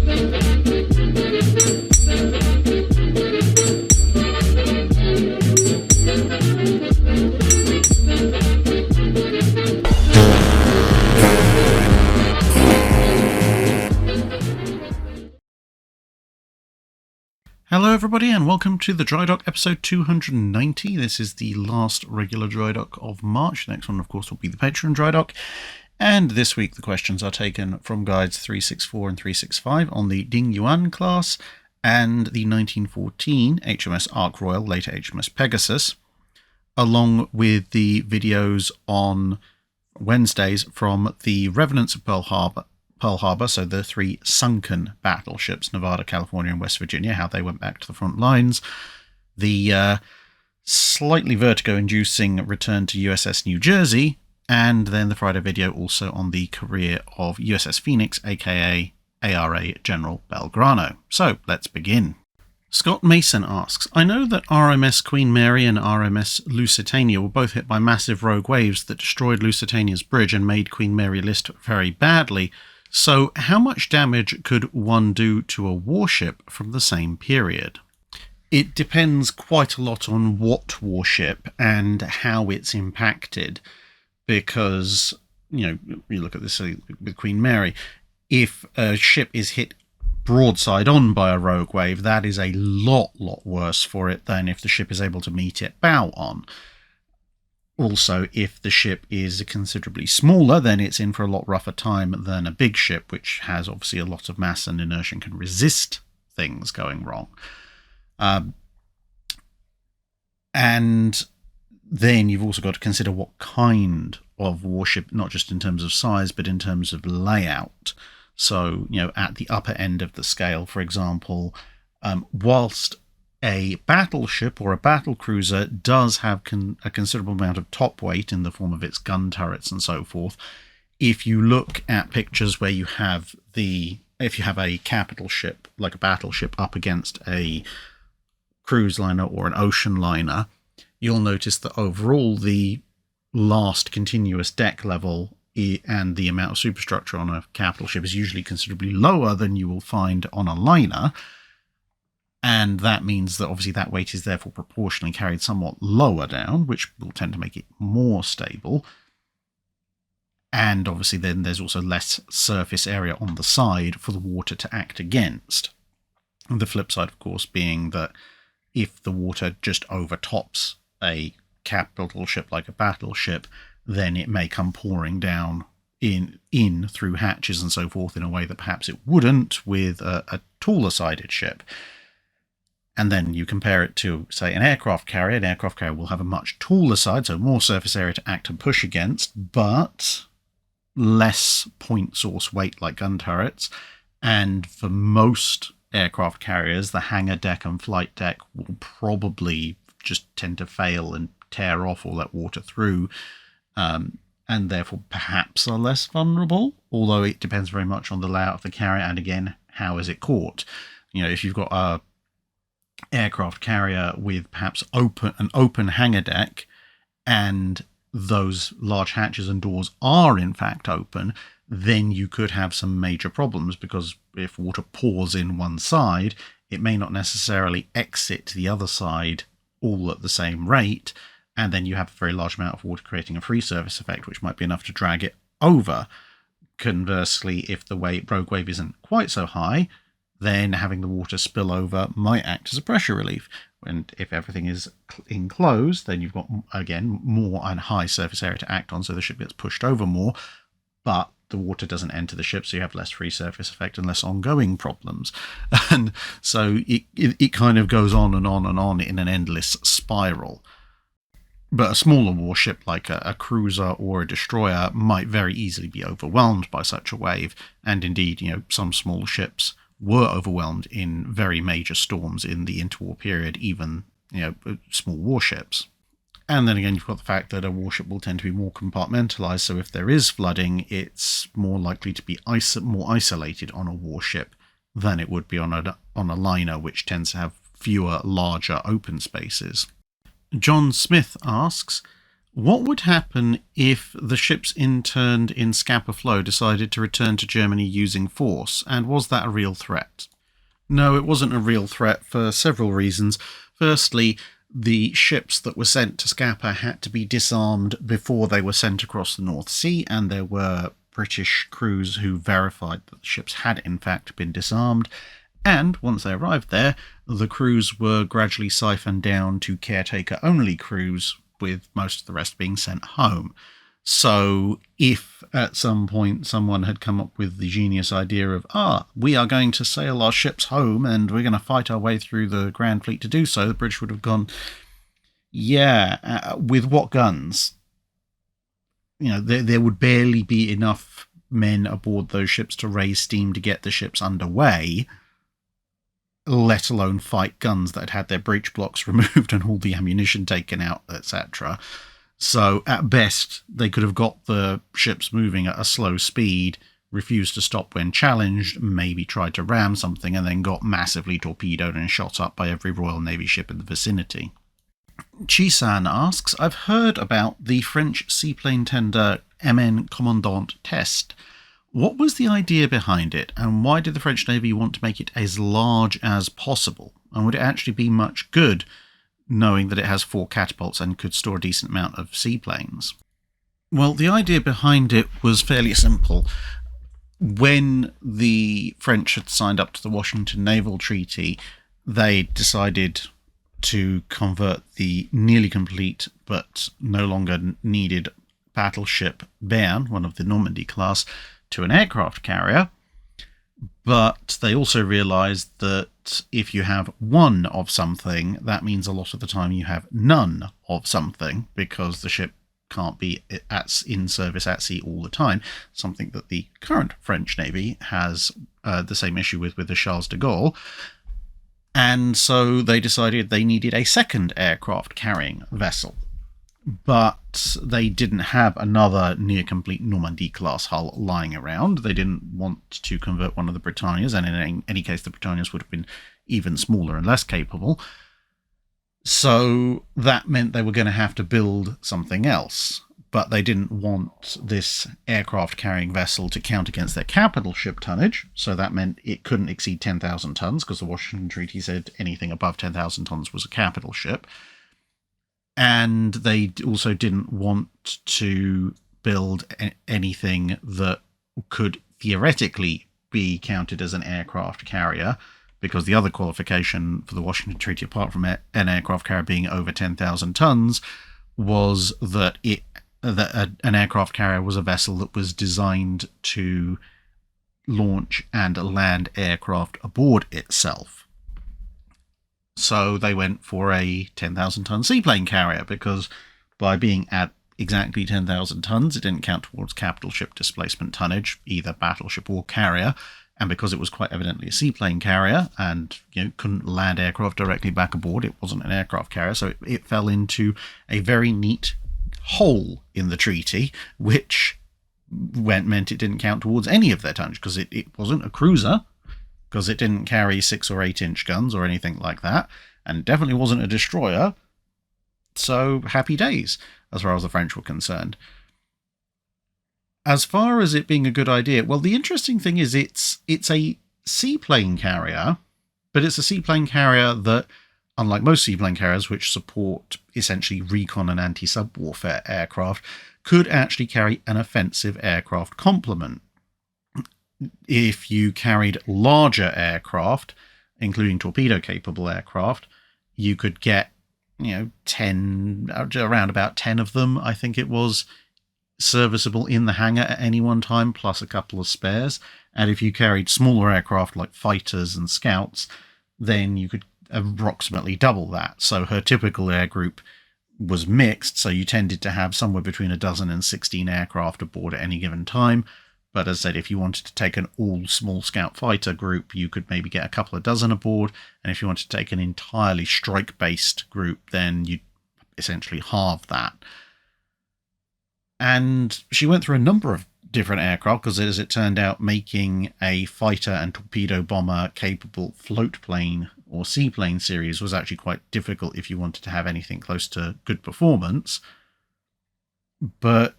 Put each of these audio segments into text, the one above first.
Hello everybody and welcome to the Drydock episode 290. This is the last regular Drydock of March. The next one of course will be the Patreon Drydock. And this week the questions are taken from guides 364 and 365 on the Ding Yuan class and the 1914 HMS Ark Royal, later HMS Pegasus, along with the videos on Wednesdays from the Revenants of Pearl Harbor, so the three sunken battleships, Nevada, California, and West Virginia, how they went back to the front lines. The slightly vertigo-inducing return to USS New Jersey, and then the Friday video also on the career of USS Phoenix, aka ARA General Belgrano. So, let's begin. Scott Mason asks, I know that RMS Queen Mary and RMS Lusitania were both hit by massive rogue waves that destroyed Lusitania's bridge and made Queen Mary list very badly. So how much damage could one do to a warship from the same period? It depends quite a lot on what warship and how it's impacted, because, you know, you look at this with Queen Mary, if a ship is hit broadside on by a rogue wave, that is a lot worse for it than if the ship is able to meet it bow on. Also, if the ship is considerably smaller, then it's in for a lot rougher time than a big ship, which has obviously a lot of mass and inertia and can resist things going wrong. And then you've also got to consider what kind of warship, not just in terms of size, but in terms of layout. So, you know, at the upper end of the scale, for example, whilst a battleship or a battlecruiser does have a considerable amount of top weight in the form of its gun turrets and so forth, if you look at pictures where you have if you have a capital ship like a battleship up against a cruise liner or an ocean liner, you'll notice that overall the last continuous deck level and the amount of superstructure on a capital ship is usually considerably lower than you will find on a liner. And that means that obviously that weight is therefore proportionally carried somewhat lower down, which will tend to make it more stable. And obviously then there's also less surface area on the side for the water to act against. And the flip side, of course, being that if the water just overtops a capital ship like a battleship, then it may come pouring down in through hatches and so forth in a way that perhaps it wouldn't with a taller-sided ship. And then you compare it to, say, an aircraft carrier. An aircraft carrier will have a much taller side, so more surface area to act and push against, but less point source weight like gun turrets. And for most aircraft carriers, the hangar deck and flight deck will probably just tend to fail and tear off all that water through, and therefore perhaps are less vulnerable, although it depends very much on the layout of the carrier and, again, how is it caught. You know, if you've got a aircraft carrier with perhaps an open hangar deck and those large hatches and doors are in fact open, then you could have some major problems, because if water pours in one side, it may not necessarily exit the other side all at the same rate, and then you have a very large amount of water creating a free surface effect, which might be enough to drag it over. Conversely, if the rogue wave isn't quite so high, then having the water spill over might act as a pressure relief. And if everything is enclosed, then you've got, again, more and high surface area to act on, so the ship gets pushed over more, but the water doesn't enter the ship, so you have less free surface effect and less ongoing problems. And so it kind of goes on and on and on in an endless spiral. But a smaller warship like a cruiser or a destroyer might very easily be overwhelmed by such a wave, and indeed, you know, some small ships were overwhelmed in very major storms in the interwar period, even, you know, small warships. And then again, you've got the fact that a warship will tend to be more compartmentalized, so if there is flooding, it's more likely to be more isolated on a warship than it would be on a liner, which tends to have fewer larger open spaces. John Smith asks, What would happen if the ships interned in Scapa Flow decided to return to Germany using force, and was that a real threat? No, it wasn't a real threat for several reasons. Firstly, the ships that were sent to Scapa had to be disarmed before they were sent across the North Sea, and there were British crews who verified that the ships had in fact been disarmed. And once they arrived there, the crews were gradually siphoned down to caretaker-only crews, with most of the rest being sent home. So if at some point someone had come up with the genius idea of, we are going to sail our ships home and we're going to fight our way through the Grand Fleet to do so, the British would have gone, with what guns? There would barely be enough men aboard those ships to raise steam to get the ships underway, let alone fight guns that had their breech blocks removed and all the ammunition taken out, etc. So at best, they could have got the ships moving at a slow speed, refused to stop when challenged, maybe tried to ram something, and then got massively torpedoed and shot up by every Royal Navy ship in the vicinity. Chisan asks, I've heard about the French seaplane tender MN Commandant Teste. What was the idea behind it, and why did the French Navy want to make it as large as possible? And would it actually be much good, knowing that it has 4 catapults and could store a decent amount of seaplanes? Well, the idea behind it was fairly simple. When the French had signed up to the Washington Naval Treaty, they decided to convert the nearly complete but no longer needed battleship Béarn, one of the Normandy class, to an aircraft carrier. But they also realised that if you have one of something, that means a lot of the time you have none of something, because the ship can't be in service at sea all the time, something that the current French Navy has the same issue with the Charles de Gaulle. And so they decided they needed a second aircraft carrying vessel. But they didn't have another near-complete Normandy-class hull lying around. They didn't want to convert one of the Britannias, and in any case the Britannias would have been even smaller and less capable. So that meant they were going to have to build something else. But they didn't want this aircraft-carrying vessel to count against their capital ship tonnage, so that meant it couldn't exceed 10,000 tons, because the Washington Treaty said anything above 10,000 tons was a capital ship. And they also didn't want to build anything that could theoretically be counted as an aircraft carrier, because the other qualification for the Washington Treaty, apart from an aircraft carrier being over 10,000 tons, was that an aircraft carrier was a vessel that was designed to launch and land aircraft aboard itself. So they went for a 10,000-ton seaplane carrier, because by being at exactly 10,000 tons, it didn't count towards capital ship displacement tonnage, either battleship or carrier, and because it was quite evidently a seaplane carrier and couldn't land aircraft directly back aboard, it wasn't an aircraft carrier, so it fell into a very neat hole in the treaty, which meant it didn't count towards any of their tonnage, because it wasn't a cruiser, because it didn't carry 6 or 8 inch guns or anything like that, and definitely wasn't a destroyer. So happy days, as far as the French were concerned. As far as it being a good idea, well, the interesting thing is it's a seaplane carrier, but it's a seaplane carrier that, unlike most seaplane carriers, which support essentially recon and anti-sub warfare aircraft, could actually carry an offensive aircraft complement. If you carried larger aircraft, including torpedo-capable aircraft, you could get, around about 10 of them, I think it was, serviceable in the hangar at any one time, plus a couple of spares. And if you carried smaller aircraft like fighters and scouts, then you could approximately double that. So her typical air group was mixed, so you tended to have somewhere between a dozen and 16 aircraft aboard at any given time. But as I said, if you wanted to take an all-small scout fighter group, you could maybe get a couple of dozen aboard. And if you wanted to take an entirely strike-based group, then you'd essentially halve that. And she went through a number of different aircraft, because as it turned out, making a fighter and torpedo bomber capable float plane or seaplane series was actually quite difficult if you wanted to have anything close to good performance. But,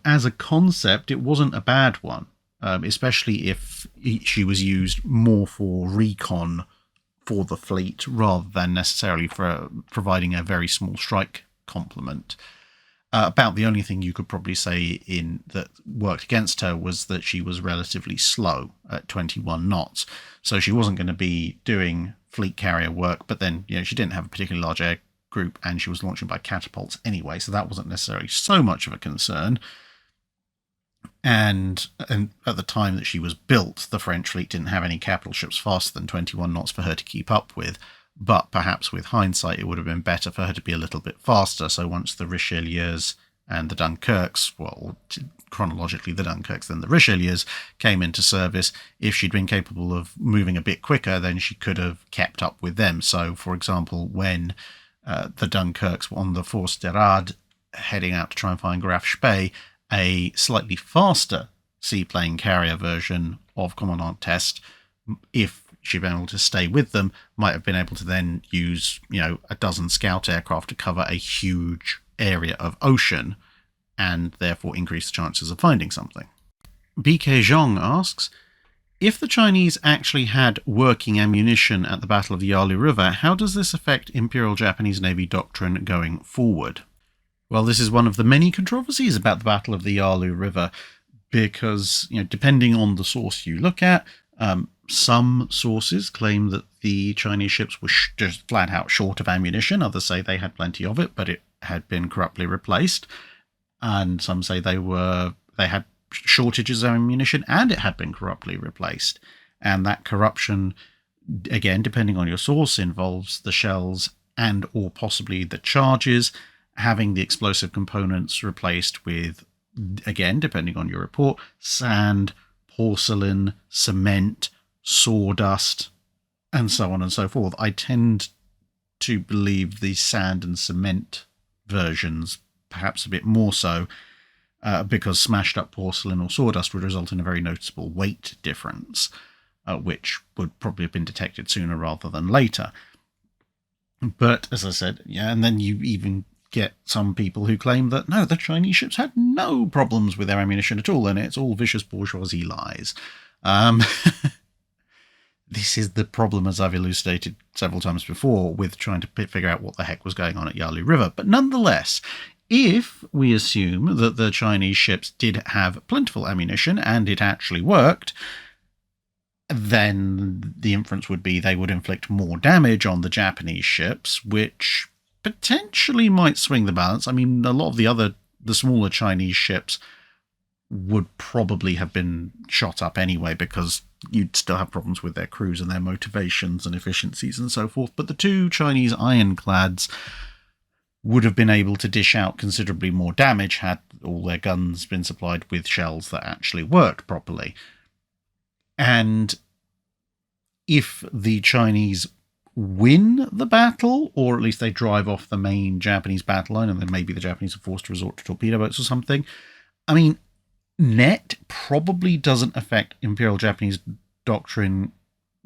as a concept, it wasn't a bad one, especially if she was used more for recon for the fleet rather than necessarily for providing a very small strike complement. About the only thing you could probably say in that worked against her was that she was relatively slow at 21 knots. So she wasn't going to be doing fleet carrier work, but then she didn't have a particularly large air group and she was launching by catapults anyway, so that wasn't necessarily so much of a concern. And at the time that she was built, the French fleet didn't have any capital ships faster than 21 knots for her to keep up with. But perhaps with hindsight, it would have been better for her to be a little bit faster. So once the Richelieus and the Dunkirks, well, chronologically the Dunkirks, then the Richelieus came into service, if she'd been capable of moving a bit quicker, then she could have kept up with them. So, for example, when the Dunkirks were on the Force de Rad heading out to try and find Graf Spee, a slightly faster seaplane carrier version of Commandant Teste, if she'd been able to stay with them, might have been able to then use, a dozen scout aircraft to cover a huge area of ocean and therefore increase the chances of finding something. BK Zhong asks, if the Chinese actually had working ammunition at the Battle of the Yalu River, how does this affect Imperial Japanese Navy doctrine going forward? Well, this is one of the many controversies about the Battle of the Yalu River because, depending on the source you look at, some sources claim that the Chinese ships were just flat out short of ammunition. Others say they had plenty of it, but it had been corruptly replaced. And some say they had shortages of ammunition and it had been corruptly replaced. And that corruption, again, depending on your source, involves the shells and or possibly the charges, having the explosive components replaced with, again, depending on your report, sand, porcelain, cement, sawdust, and so on and so forth. I tend to believe the sand and cement versions, perhaps a bit more so, because smashed up porcelain or sawdust would result in a very noticeable weight difference, which would probably have been detected sooner rather than later. But, as I said, and then you even get some people who claim that, no, the Chinese ships had no problems with their ammunition at all, and it's all vicious bourgeoisie lies. This is the problem, as I've elucidated several times before, with trying to figure out what the heck was going on at Yalu River. But nonetheless, if we assume that the Chinese ships did have plentiful ammunition and it actually worked, then the inference would be they would inflict more damage on the Japanese ships, which potentially might swing the balance. I mean, a lot of the smaller Chinese ships would probably have been shot up anyway because you'd still have problems with their crews and their motivations and efficiencies and so forth. But the two Chinese ironclads would have been able to dish out considerably more damage had all their guns been supplied with shells that actually worked properly. And if the Chinese win the battle, or at least they drive off the main Japanese battle line, and then maybe the Japanese are forced to resort to torpedo boats or something, I mean, net probably doesn't affect Imperial Japanese doctrine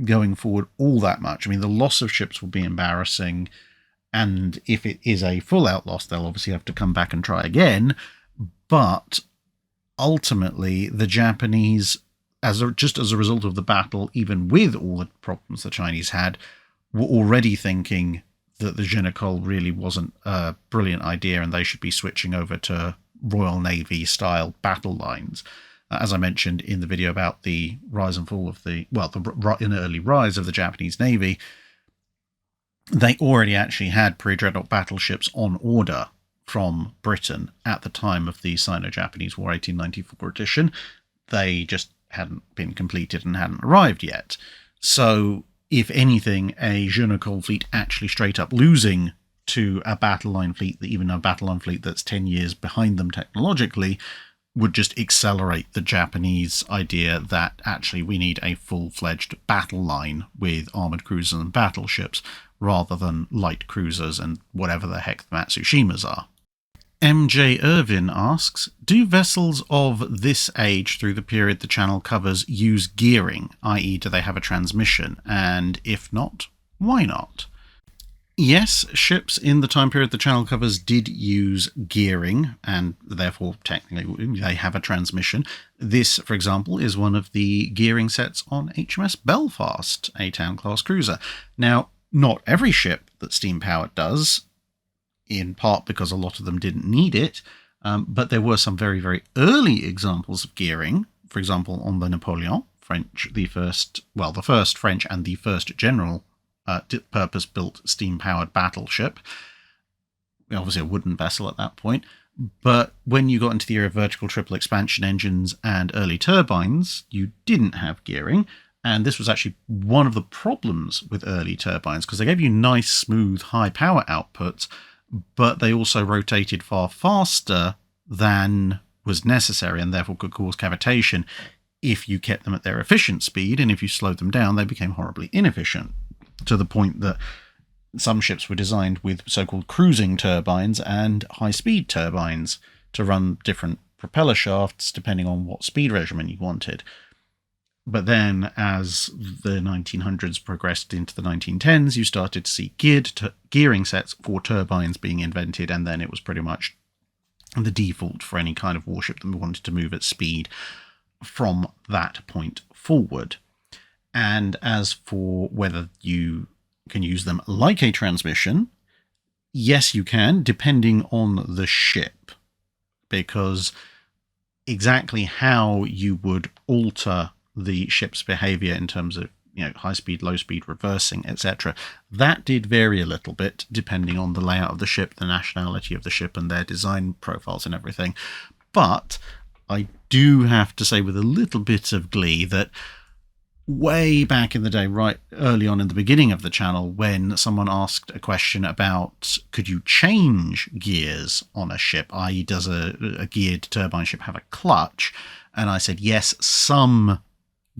going forward all that much. I mean, the loss of ships will be embarrassing, and if it is a full-out loss, they'll obviously have to come back and try again, but ultimately, the Japanese, just as a result of the battle, even with all the problems the Chinese had, were already thinking that the Genicol really wasn't a brilliant idea and they should be switching over to Royal Navy-style battle lines. As I mentioned in the video about the rise and fall of the early rise of the Japanese Navy, they already actually had pre-Drydock battleships on order from Britain at the time of the Sino-Japanese War 1894 edition. They just hadn't been completed and hadn't arrived yet. So, if anything, a Genicol fleet actually straight up losing to a battle line fleet, even a battle line fleet that's 10 years behind them technologically, would just accelerate the Japanese idea that actually we need a full-fledged battle line with armoured cruisers and battleships rather than light cruisers and whatever the heck the Matsushimas are. MJ Irvin asks, do vessels of this age through the period the channel covers use gearing, i.e. do they have a transmission, and if not, why not? Yes, ships in the time period the channel covers did use gearing, and therefore technically they have a transmission. This, for example, is one of the gearing sets on HMS Belfast, a Town-class cruiser. Now, not every ship that steam-powered does, in part because a lot of them didn't need it, but there were some very, very early examples of gearing. For example, on the Napoleon, the first French and the first general purpose-built steam-powered battleship. Obviously a wooden vessel at that point. But when you got into the era of vertical triple expansion engines and early turbines, you didn't have gearing. And this was actually one of the problems with early turbines, because they gave you nice, smooth, high power outputs, but they also rotated far faster than was necessary and therefore could cause cavitation if you kept them at their efficient speed. And if you slowed them down, they became horribly inefficient, to the point that some ships were designed with so-called cruising turbines and high-speed turbines to run different propeller shafts depending on what speed regimen you wanted. But then, as the 1900s progressed into the 1910s, you started to see gearing sets for turbines being invented, and then it was pretty much the default for any kind of warship that wanted to move at speed from that point forward. And as for whether you can use them like a transmission, yes, you can, depending on the ship, because exactly how you would alter the ship's behavior in terms of, high speed, low speed, reversing, etc., that did vary a little bit depending on the layout of the ship, the nationality of the ship, and their design profiles and everything. But I do have to say with a little bit of glee that way back in the day, right early on in the beginning of the channel, when someone asked a question about could you change gears on a ship, i.e. does a geared turbine ship have a clutch? And I said, yes, some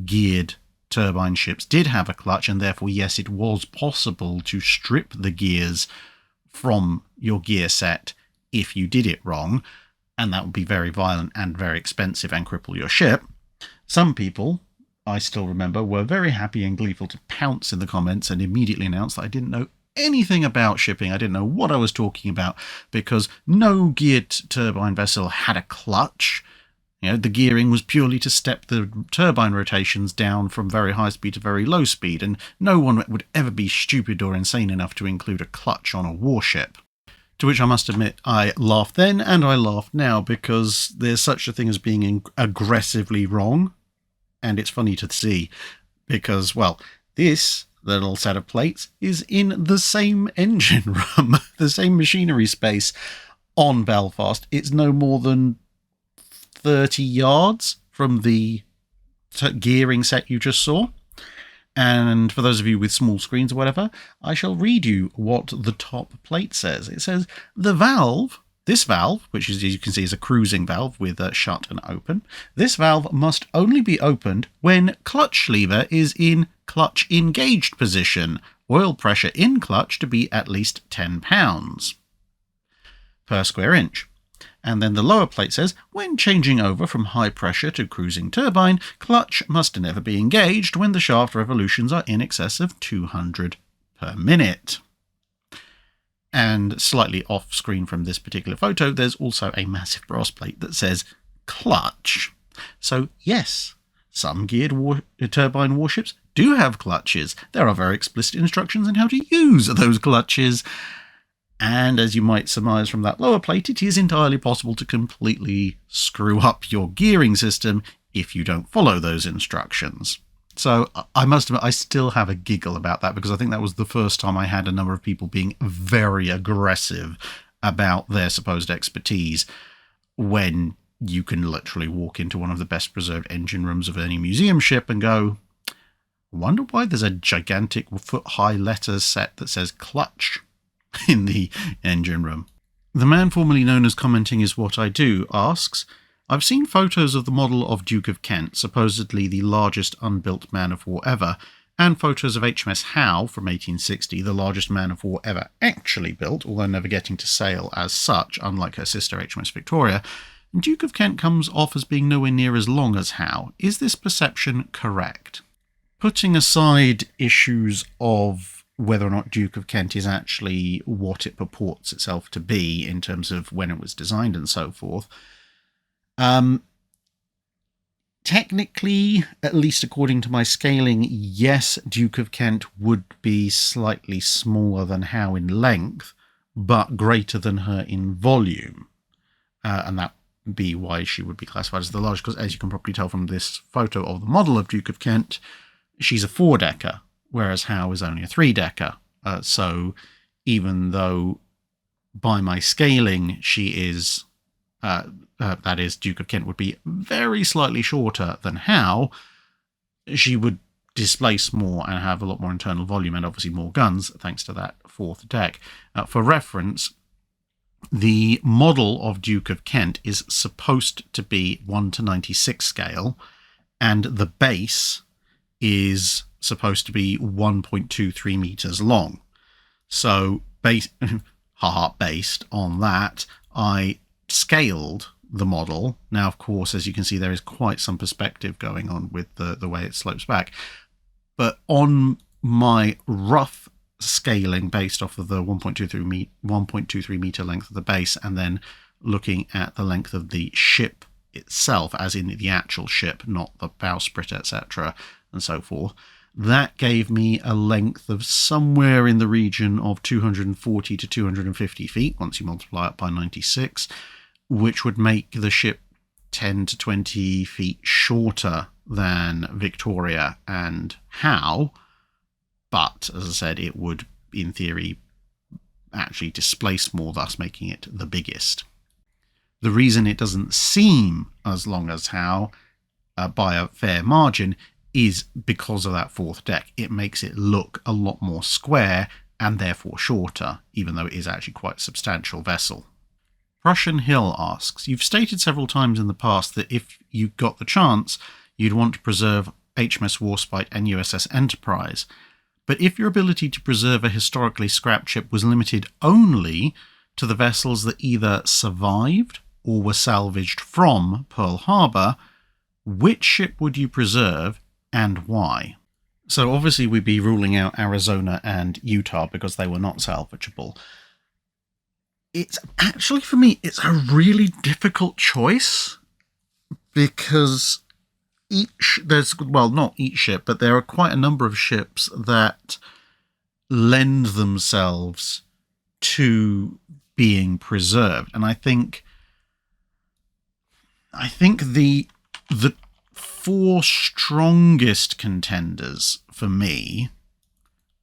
geared turbine ships did have a clutch, and therefore, yes, it was possible to strip the gears from your gear set if you did it wrong, and that would be very violent and very expensive and cripple your ship. Some people, I still remember, were very happy and gleeful to pounce in the comments and immediately announce that I didn't know anything about shipping. I didn't know what I was talking about, because no geared turbine vessel had a clutch. The gearing was purely to step the turbine rotations down from very high speed to very low speed, and no one would ever be stupid or insane enough to include a clutch on a warship. To which I must admit I laughed then and I laugh now, because there's such a thing as being aggressively wrong. And it's funny to see because, well, this little set of plates is in the same engine room, the same machinery space on Belfast. It's no more than 30 yards from the gearing set you just saw. And for those of you with small screens or whatever, I shall read you what the top plate says. It says, this valve, which as you can see is a cruising valve with a shut and open, this valve must only be opened when clutch lever is in clutch engaged position, oil pressure in clutch to be at least 10 pounds per square inch. And then the lower plate says, when changing over from high pressure to cruising turbine, clutch must never be engaged when the shaft revolutions are in excess of 200 per minute. And slightly off screen from this particular photo, there's also a massive brass plate that says clutch. So yes, some geared turbine warships do have clutches. There are very explicit instructions on how to use those clutches. And as you might surmise from that lower plate, it is entirely possible to completely screw up your gearing system if you don't follow those instructions. So I must admit, I still have a giggle about that, because I think that was the first time I had a number of people being very aggressive about their supposed expertise, when you can literally walk into one of the best preserved engine rooms of any museum ship and go, I wonder why there's a gigantic foot-high letters set that says clutch in the engine room. The man formerly known as Commenting Is What I Do asks, I've seen photos of the model of Duke of Kent, supposedly the largest unbuilt man of war ever, and photos of HMS Howe from 1860, the largest man of war ever actually built, although never getting to sail as such, unlike her sister HMS Victoria. And Duke of Kent comes off as being nowhere near as long as Howe. Is this perception correct? Putting aside issues of whether or not Duke of Kent is actually what it purports itself to be in terms of when it was designed and so forth. Technically, at least according to my scaling, yes, Duke of Kent would be slightly smaller than Howe in length, but greater than her in volume. And that would be why she would be classified as the largest, because as you can probably tell from this photo of the model of Duke of Kent, she's a 4-decker, whereas Howe is only a 3-decker. So even though by my scaling she is... that is, Duke of Kent would be very slightly shorter than Howe, she would displace more and have a lot more internal volume and obviously more guns thanks to that 4th deck. For reference, the model of Duke of Kent is supposed to be 1:96 scale, and the base is supposed to be 1.23 meters long. So, based on that, I scaled the model. Now, of course, as you can see, there is quite some perspective going on with the way it slopes back. But on my rough scaling based off of the 1.23 meter length of the base, and then looking at the length of the ship itself, as in the actual ship, not the bowsprit, etc., and so forth, that gave me a length of somewhere in the region of 240 to 250 feet, once you multiply it by 96, which would make the ship 10 to 20 feet shorter than Victoria and Howe. But, as I said, it would, in theory, actually displace more, thus making it the biggest. The reason it doesn't seem as long as Howe, by a fair margin, is because of that 4th deck. It makes it look a lot more square and therefore shorter, even though it is actually quite a substantial vessel. Prussian Hill asks, you've stated several times in the past that if you got the chance, you'd want to preserve HMS Warspite and USS Enterprise. But if your ability to preserve a historically scrapped ship was limited only to the vessels that either survived or were salvaged from Pearl Harbor, which ship would you preserve and why? So obviously we'd be ruling out Arizona and Utah because they were not salvageable. It's actually, for me, it's a really difficult choice because not each ship, but there are quite a number of ships that lend themselves to being preserved. And I think the 4 strongest contenders for me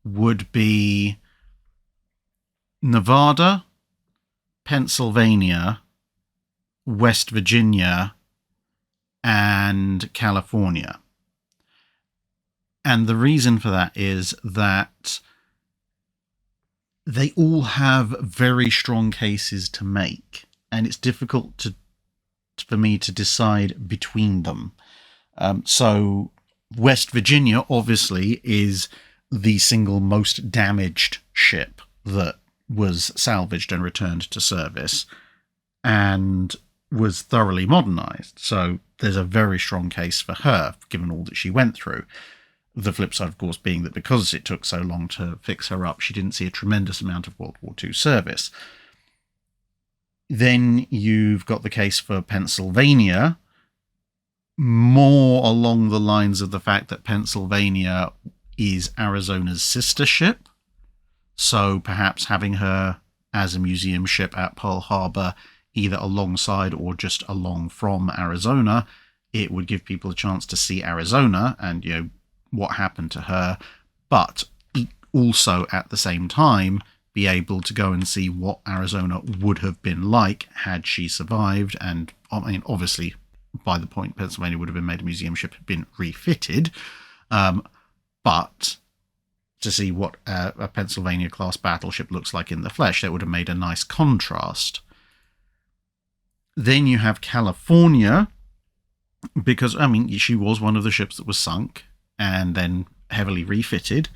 would be Nevada, Pennsylvania, West Virginia, and California. And the reason for that is that they all have very strong cases to make, and it's difficult for me to decide between them. So West Virginia obviously is the single most damaged ship that was salvaged and returned to service and was thoroughly modernized. So there's a very strong case for her, given all that she went through. The flip side, of course, being that because it took so long to fix her up, she didn't see a tremendous amount of World War II service. Then you've got the case for Pennsylvania, more along the lines of the fact that Pennsylvania is Arizona's sister ship. So perhaps having her as a museum ship at Pearl Harbor, either alongside or just along from Arizona, it would give people a chance to see Arizona and, you know, what happened to her, but also at the same time be able to go and see what Arizona would have been like had she survived. And I mean, obviously, by the point Pennsylvania would have been made a museum ship, had been refitted, but to see what a Pennsylvania class battleship looks like in the flesh, that would have made a nice contrast. Then you have California, because, I mean, she was one of the ships that was sunk and then heavily refitted,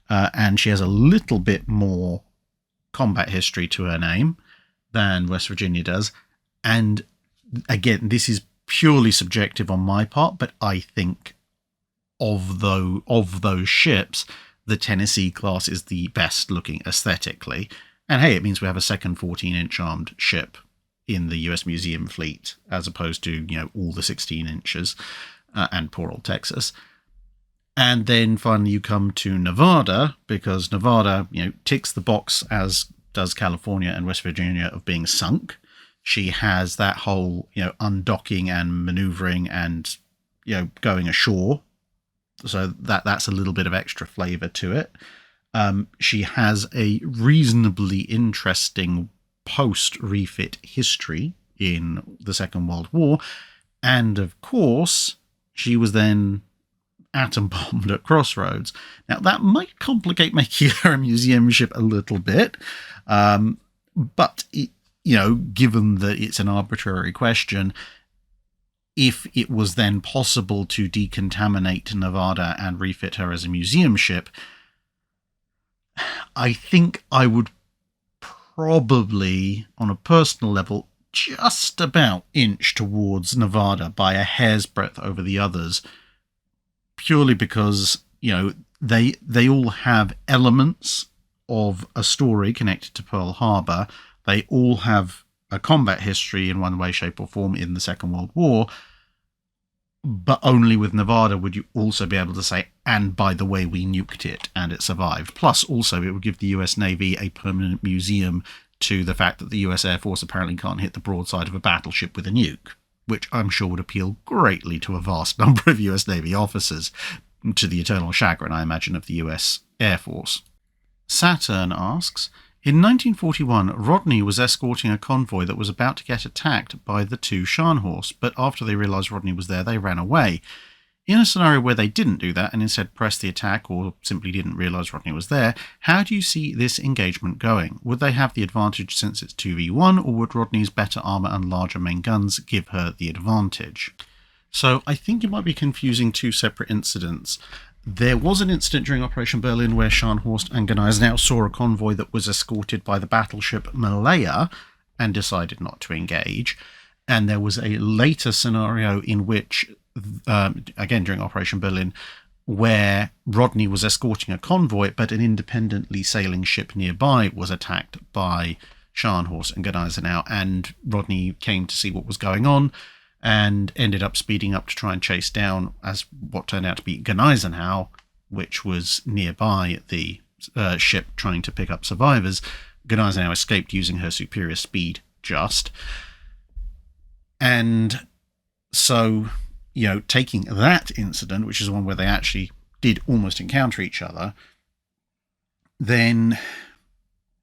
and she has a little bit more combat history to her name than West Virginia does. And again, this is purely subjective on my part, but I think of those ships, the Tennessee class is the best looking aesthetically. And hey, it means we have a second 14-inch armed ship in the US Museum fleet, as opposed to, all the 16 inches and poor old Texas. And then finally you come to Nevada, because Nevada, ticks the box, as does California and West Virginia, of being sunk. She has that whole, undocking and maneuvering and, going ashore. So that's a little bit of extra flavor to it. She has a reasonably interesting post-refit history in the Second World War. And of course, she was then atom bombed at Crossroads. Now, that might complicate making her a museum ship a little bit. But, given that it's an arbitrary question, if it was then possible to decontaminate Nevada and refit her as a museum ship, I think I would probably, on a personal level, just about inch towards Nevada by a hair's breadth over the others, purely because, they all have elements of a story connected to Pearl Harbor. They all have a combat history in one way, shape, or form in the Second World War. But only with Nevada would you also be able to say, and by the way, we nuked it and it survived. Plus, also, it would give the US Navy a permanent museum to the fact that the US Air Force apparently can't hit the broadside of a battleship with a nuke, which I'm sure would appeal greatly to a vast number of US Navy officers, to the eternal chagrin, I imagine, of the US Air Force. Saturn asks, in 1941, Rodney was escorting a convoy that was about to get attacked by the two Scharnhorst, but after they realised Rodney was there, they ran away. In a scenario where they didn't do that and instead pressed the attack or simply didn't realise Rodney was there, how do you see this engagement going? Would they have the advantage since it's 2v1, or would Rodney's better armour and larger main guns give her the advantage? So I think you might be confusing two separate incidents. There was an incident during Operation Berlin where Scharnhorst and Gneisenau saw a convoy that was escorted by the battleship Malaya and decided not to engage. And there was a later scenario in which, again during Operation Berlin, where Rodney was escorting a convoy, but an independently sailing ship nearby was attacked by Scharnhorst and Gneisenau, and Rodney came to see what was going on and ended up speeding up to try and chase down as what turned out to be Gneisenau, which was nearby the ship trying to pick up survivors. Gneisenau escaped using her superior speed just. And so, taking that incident, which is one where they actually did almost encounter each other, then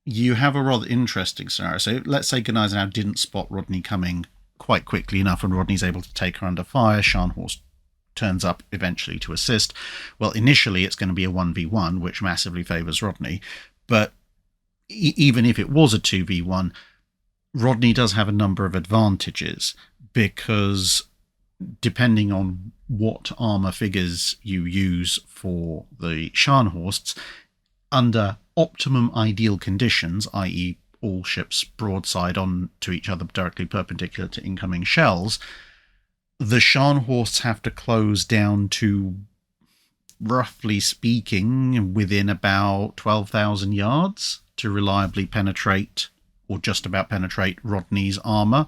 you have a rather interesting scenario. So let's say Gneisenau didn't spot Rodney coming quite quickly enough and Rodney's able to take her under fire. Scharnhorst turns up eventually to assist. Well, initially it's going to be a 1v1, which massively favours Rodney. But even if it was a 2v1, Rodney does have a number of advantages, because depending on what armour figures you use for the Scharnhorsts, under optimum ideal conditions, i.e. all ships broadside on to each other directly perpendicular to incoming shells, the Scharnhorsts have to close down to, roughly speaking, within about 12,000 yards to reliably penetrate, or just about penetrate, Rodney's armour,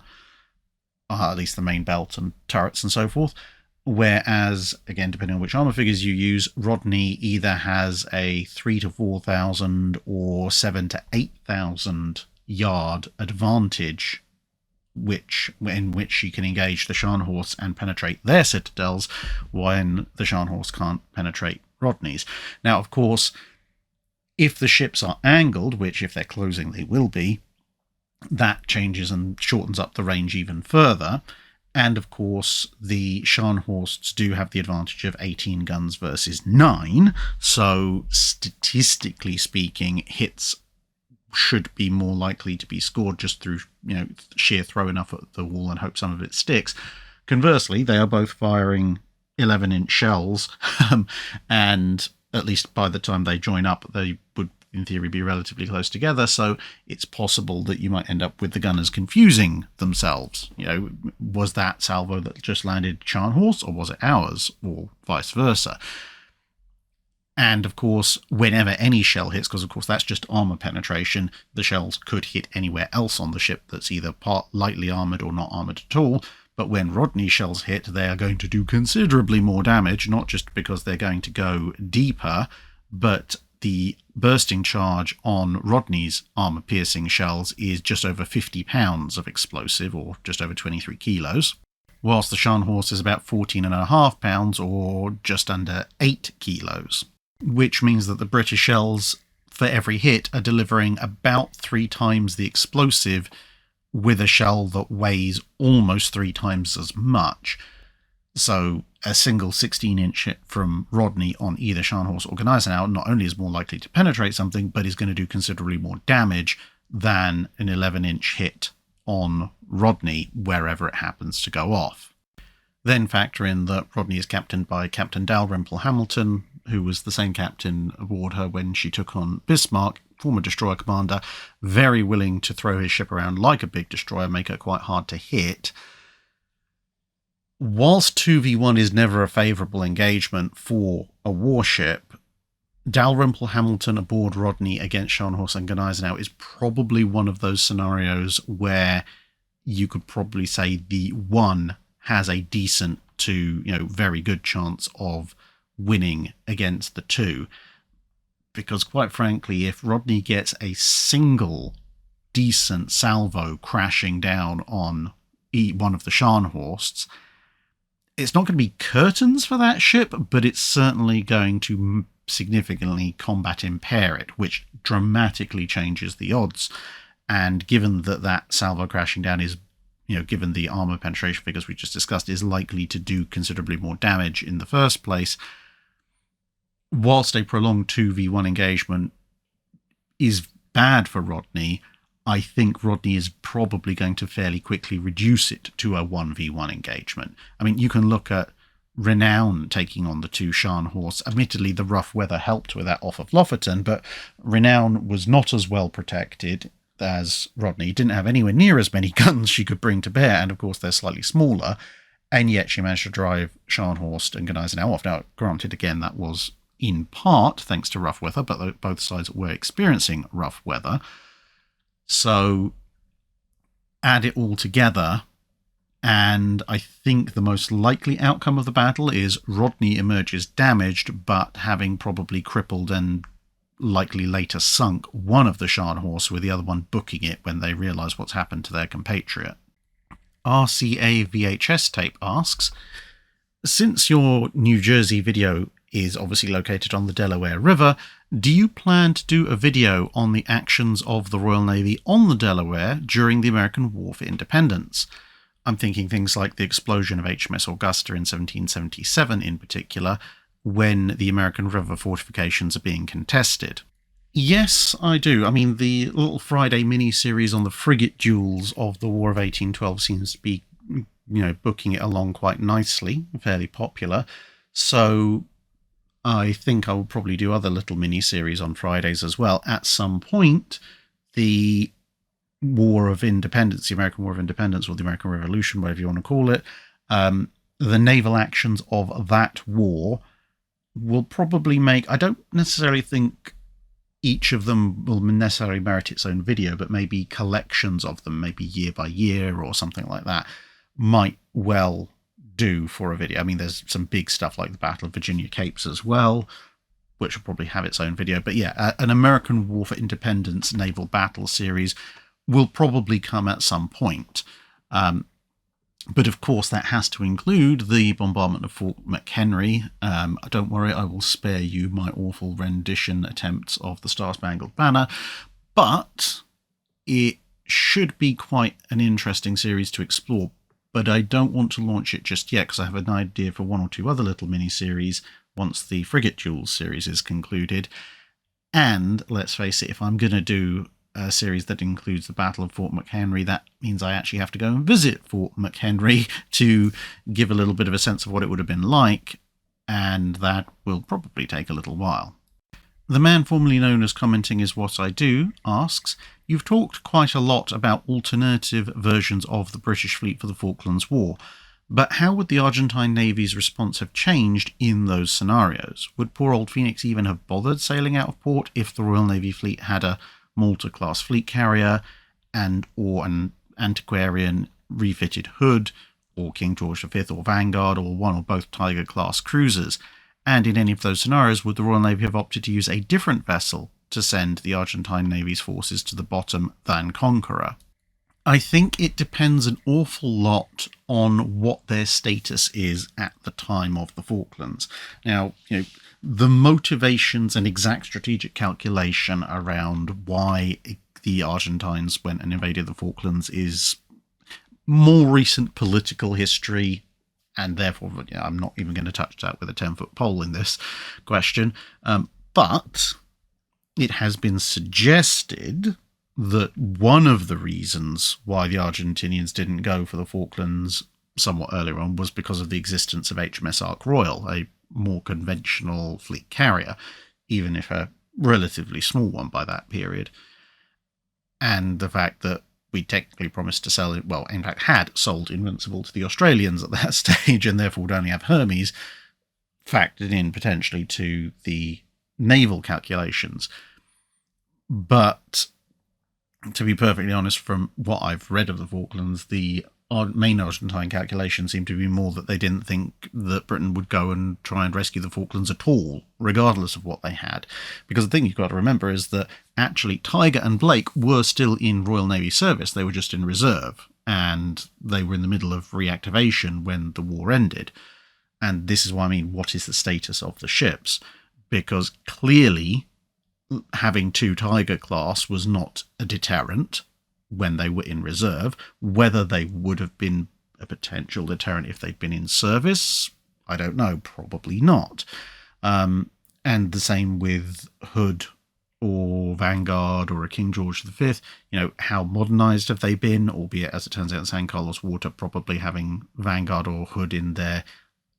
at least the main belt and turrets and so forth. Whereas, again, depending on which armour figures you use, Rodney either has a 3,000 to 4,000 or 7,000 to 8,000 yard advantage, in which she can engage the Scharnhorsts and penetrate their citadels, when the Scharnhorsts can't penetrate Rodney's. Now, of course, if the ships are angled, which if they're closing they will be, that changes and shortens up the range even further. And of course, the Scharnhorsts do have the advantage of 18 guns versus 9. So statistically speaking, hits should be more likely to be scored just through, sheer throw enough at the wall and hope some of it sticks. Conversely, they are both firing 11-inch shells, and at least by the time they join up, they would, in theory, be relatively close together, so it's possible that you might end up with the gunners confusing themselves. Was that salvo that just landed Scharnhorst, or was it ours, or vice versa? And of course, whenever any shell hits, because of course that's just armor penetration, the shells could hit anywhere else on the ship that's either part lightly armored or not armored at all. But when Rodney shells hit, they are going to do considerably more damage, not just because they're going to go deeper, but the bursting charge on Rodney's armor-piercing shells is just over 50 pounds of explosive, or just over 23 kilos, whilst the Scharnhorst is about 14.5 pounds, or just under 8 kilos, which means that the British shells, for every hit, are delivering about 3 times the explosive with a shell that weighs almost 3 times as much. So a single 16-inch hit from Rodney on either Scharnhorst or Gneisenau not only is more likely to penetrate something, but is going to do considerably more damage than an 11-inch hit on Rodney wherever it happens to go off. Then factor in that Rodney is captained by Captain Dalrymple Hamilton, who was the same captain aboard her when she took on Bismarck, former destroyer commander, very willing to throw his ship around like a big destroyer, make her quite hard to hit. Whilst 2v1 is never a favourable engagement for a warship, Dalrymple Hamilton aboard Rodney against Scharnhorst and Gneisenau is probably one of those scenarios where you could probably say the one has a decent to, very good chance of winning against the two. Because quite frankly, if Rodney gets a single decent salvo crashing down on one of the Scharnhorsts, it's not going to be curtains for that ship, but it's certainly going to significantly combat impair it, which dramatically changes the odds. And given that salvo crashing down is, given the armor penetration figures we just discussed, is likely to do considerably more damage in the first place, whilst a prolonged 2v1 engagement is bad for Rodney, I think Rodney is probably going to fairly quickly reduce it to a 1v1 engagement. I mean, you can look at Renown taking on the two Scharnhorsts. Admittedly, the rough weather helped with that off of Lofoten, but Renown was not as well protected as Rodney, didn't have anywhere near as many guns she could bring to bear, and of course they're slightly smaller, and yet she managed to drive Scharnhorst and Gneisenau off. Now, granted, again, that was in part thanks to rough weather, but both sides were experiencing rough weather. So add it all together, and I think the most likely outcome of the battle is Rodney emerges damaged, but having probably crippled and likely later sunk one of the Scharnhorsts, with the other one booking it when they realise what's happened to their compatriot. RCA VHS tape asks, since your New Jersey video is obviously located on the Delaware River, do you plan to do a video on the actions of the Royal Navy on the Delaware during the American War for Independence? I'm thinking things like the explosion of HMS Augusta in 1777 in particular, when the American river fortifications are being contested. Yes, I do. I mean, the little Friday mini-series on the frigate duels of the War of 1812 seems to be, booking it along quite nicely, fairly popular. So I think I will probably do other little mini-series on Fridays as well. At some point, the War of Independence, the American War of Independence, or the American Revolution, whatever you want to call it, the naval actions of that war will probably make... I don't necessarily think each of them will necessarily merit its own video, but maybe collections of them, maybe year by year or something like that, might well do for a video. I mean, there's some big stuff like the Battle of Virginia Capes as well, which will probably have its own video. But yeah, an American War for Independence naval battle series will probably come at some point. But of course, that has to include the bombardment of Fort McHenry. Don't worry, I will spare you my awful rendition attempts of the Star-Spangled Banner, but it should be quite an interesting series to explore. But I don't want to launch it just yet, because I have an idea for one or two other little mini-series once the Frigate Duels series is concluded. And, let's face it, if I'm going to do a series that includes the Battle of Fort McHenry, that means I actually have to go and visit Fort McHenry to give a little bit of a sense of what it would have been like, and that will probably take a little while. The man formerly known as Commenting Is What I Do asks, you've talked quite a lot about alternative versions of the British fleet for the Falklands War. But how would the Argentine Navy's response have changed in those scenarios? Would poor old Phoenix even have bothered sailing out of port if the Royal Navy fleet had a Malta-class fleet carrier or an antiquarian refitted Hood, or King George V or Vanguard, or one or both Tiger-class cruisers? And in any of those scenarios, would the Royal Navy have opted to use a different vessel to send the Argentine Navy's forces to the bottom than Conqueror? I think it depends an awful lot on what their status is at the time of the Falklands. Now, the motivations and exact strategic calculation around why the Argentines went and invaded the Falklands is more recent political history, and therefore I'm not even going to touch that with a 10-foot pole in this question. But it has been suggested that one of the reasons why the Argentinians didn't go for the Falklands somewhat earlier on was because of the existence of HMS Ark Royal, a more conventional fleet carrier, even if a relatively small one by that period. And the fact that we technically promised to sell it, well, in fact had sold Invincible to the Australians at that stage, and therefore would only have Hermes, factored in potentially to the naval calculations. But to be perfectly honest, from what I've read of the Falklands, the main Argentine calculation seemed to be more that they didn't think that Britain would go and try and rescue the Falklands at all, regardless of what they had. Because the thing you've got to remember is that actually Tiger and Blake were still in Royal Navy service. They were just in reserve, and they were in the middle of reactivation when the war ended. And this is why I mean, what is the status of the ships? Because clearly having two Tiger class was not a deterrent when they were in reserve. Whether they would have been a potential deterrent if they'd been in service, I don't know, probably not. And the same with Hood or Vanguard or a King George V. How modernized have they been? Albeit, as it turns out, in San Carlos Water, probably having Vanguard or Hood in their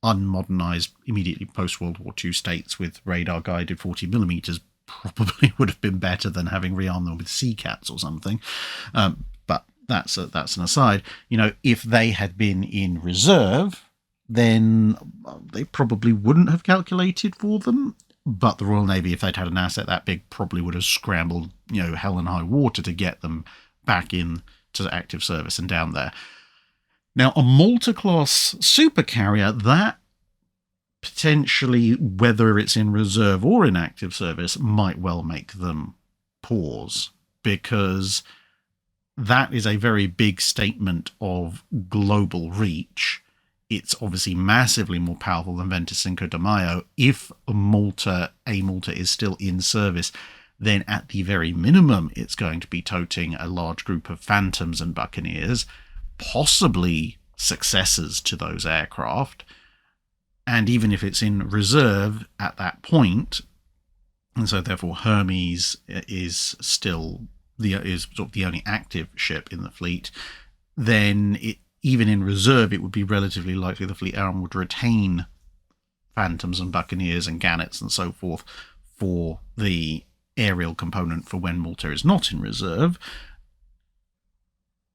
unmodernized, immediately post-World War II states with radar-guided 40mm probably would have been better than having rearmed them with Sea Cats or something. But that's an aside. If they had been in reserve, then they probably wouldn't have calculated for them. But the Royal Navy, if they'd had an asset that big, probably would have scrambled, hell and high water to get them back in to active service and down there. Now, a Malta-class supercarrier, that potentially, whether it's in reserve or in active service, might well make them pause, because that is a very big statement of global reach. It's obviously massively more powerful than Venta Cinco de Mayo. If Malta is still in service, then at the very minimum, it's going to be toting a large group of Phantoms and Buccaneers, possibly successors to those aircraft. And even if it's in reserve at that point, and so therefore Hermes is still sort of the only active ship in the fleet, then even in reserve, it would be relatively likely the fleet arm would retain Phantoms and Buccaneers and Gannets and so forth for the aerial component for when Malta is not in reserve.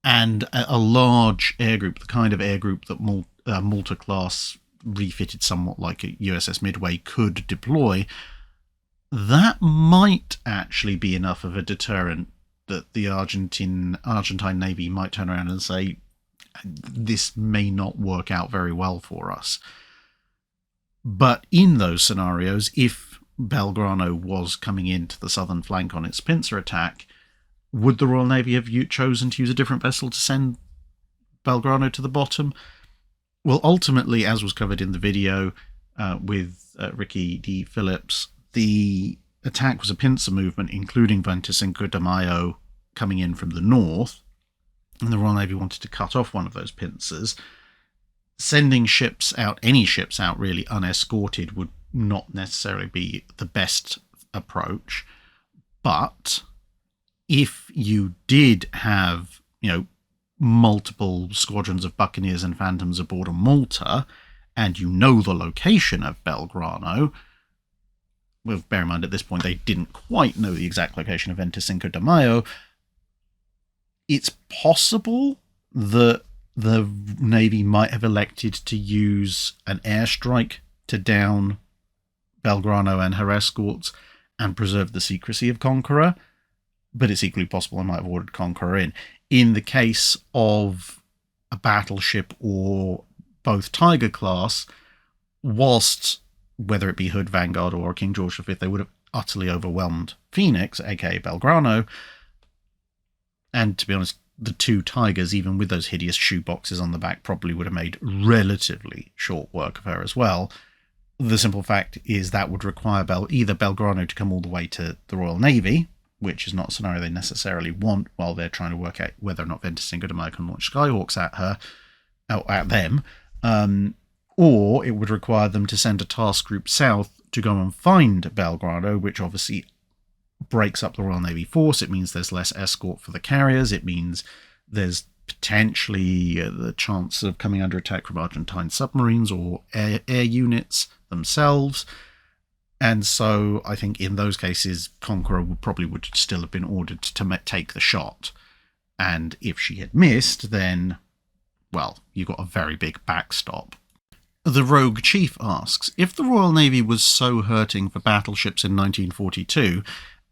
And a large air group, the kind of air group that Malta-class refitted somewhat like a USS Midway could deploy, that might actually be enough of a deterrent that the Argentine Navy might turn around and say, this may not work out very well for us. But in those scenarios, if Belgrano was coming into the southern flank on its pincer attack, would the Royal Navy have chosen to use a different vessel to send Belgrano to the bottom? Well, ultimately, as was covered in the video with Ricky D. Phillips, the attack was a pincer movement, including Venta Cinco de Mayo coming in from the north, and the Royal Navy wanted to cut off one of those pincers. Sending ships out, any ships out really unescorted, would not necessarily be the best approach. But if you did have, multiple squadrons of Buccaneers and Phantoms aboard a Malta, and the location of Belgrano, well, bear in mind at this point they didn't quite know the exact location of Venta Cinco de Mayo, it's possible that the Navy might have elected to use an airstrike to down Belgrano and her escorts and preserve the secrecy of Conqueror, but it's equally possible I might have ordered Conqueror in. In the case of a battleship or both Tiger class, whilst, whether it be Hood, Vanguard, or King George V, they would have utterly overwhelmed Phoenix, aka Belgrano, and to be honest, the two Tigers, even with those hideous shoeboxes on the back, probably would have made relatively short work of her as well. The simple fact is that would require either Belgrano to come all the way to the Royal Navy, which is not a scenario they necessarily want while they're trying to work out whether or not Ventus and Good can launch Skyhawks at them, or it would require them to send a task group south to go and find Belgrano, which obviously breaks up the Royal Navy force. It means there's less escort for the carriers. It means there's potentially the chance of coming under attack from Argentine submarines or air units themselves. And so I think in those cases, Conqueror would still have been ordered to take the shot. And if she had missed, then, well, you got a very big backstop. The Rogue Chief asks, if the Royal Navy was so hurting for battleships in 1942,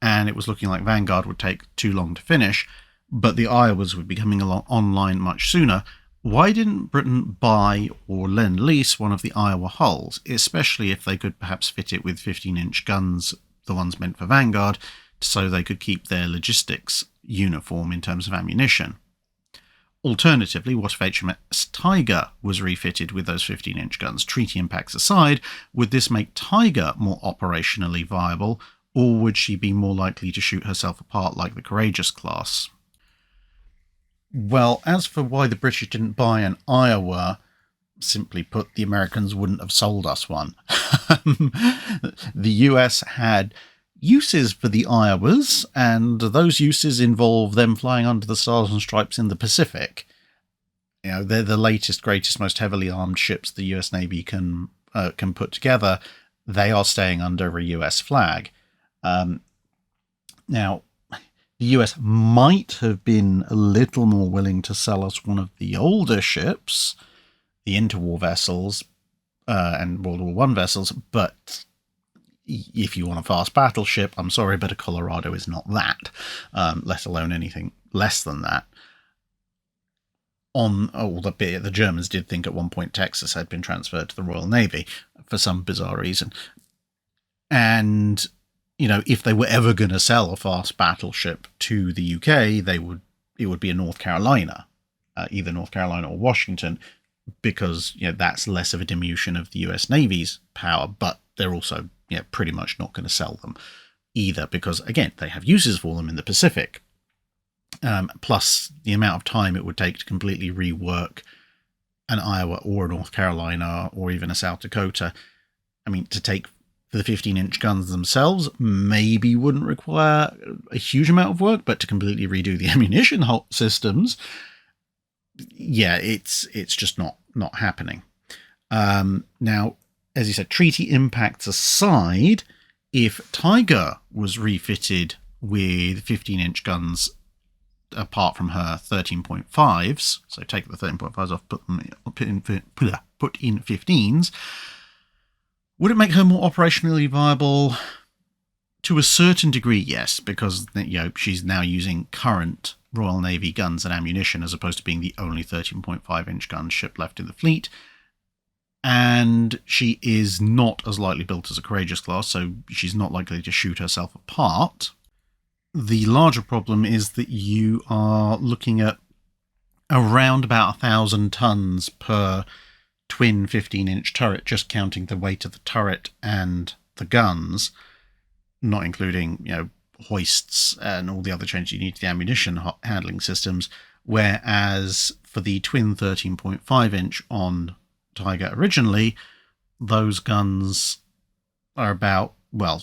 and it was looking like Vanguard would take too long to finish, but the Iowas would be coming along online much sooner, why didn't Britain buy or lend lease one of the Iowa hulls, especially if they could perhaps fit it with 15-inch guns, the ones meant for Vanguard, so they could keep their logistics uniform in terms of ammunition? Alternatively, what if HMS Tiger was refitted with those 15-inch guns? Treaty impacts aside, would this make Tiger more operationally viable, or would she be more likely to shoot herself apart like the Courageous class? Well, as for why the British didn't buy an Iowa, simply put, the Americans wouldn't have sold us one. The US had uses for the Iowas, and those uses involve them flying under the Stars and Stripes in the Pacific. You know, they're the latest, greatest, most heavily armed ships the US Navy can put together. They are staying under a US flag. Now, the US might have been a little more willing to sell us one of the older ships, the interwar vessels and World War I vessels, but if you want a fast battleship, I'm sorry, but a Colorado is not that, let alone anything less than that. The Germans did think at one point Texas had been transferred to the Royal Navy for some bizarre reason. And you know, if they were ever going to sell a fast battleship to the UK, it would be a North Carolina, either North Carolina or Washington, because that's less of a diminution of the US Navy's power. But they're also pretty much not going to sell them either, because again they have uses for them in the Pacific. Plus the amount of time it would take to completely rework an Iowa or a North Carolina or even a South Dakota. I mean, to take the 15-inch guns themselves maybe wouldn't require a huge amount of work, but to completely redo the ammunition systems, it's just not happening. Now, as you said, treaty impacts aside, if Tiger was refitted with 15-inch guns apart from her 13.5s, so take the 13.5s off, put in 15s, would it make her more operationally viable? To a certain degree, yes, because she's now using current Royal Navy guns and ammunition as opposed to being the only 13.5-inch gun ship left in the fleet. And she is not as lightly built as a Courageous class, so she's not likely to shoot herself apart. The larger problem is that you are looking at around about 1,000 tons per twin 15-inch turret, just counting the weight of the turret and the guns, not including hoists and all the other changes you need to the ammunition handling systems, whereas for the twin 13.5-inch on Tiger originally, those guns are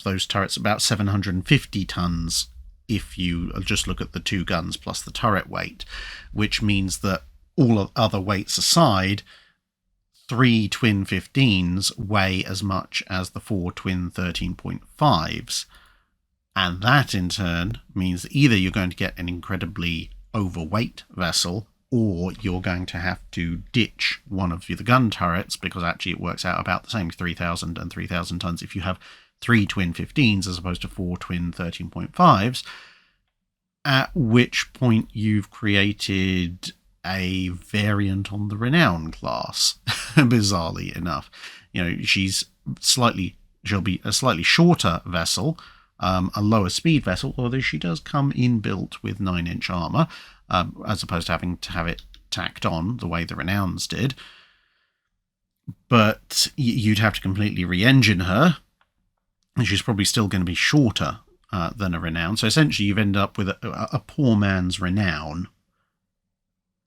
those turrets about 750 tons if you just look at the two guns plus the turret weight, which means that all of other weights aside, 3 twin 15s weigh as much as the 4 twin 13.5s. And that in turn means that either you're going to get an incredibly overweight vessel or you're going to have to ditch one of the gun turrets, because actually it works out about the same, 3,000 and 3,000 tons if you have 3 twin 15s as opposed to 4 twin 13.5s, at which point you've created a variant on the Renown class, bizarrely enough. She'll be a slightly shorter vessel, a lower speed vessel, although she does come inbuilt with 9-inch armour, as opposed to having to have it tacked on the way the Renowns did. But you'd have to completely re-engine her, and she's probably still going to be shorter than a Renown. So essentially you've ended up with a poor man's Renown.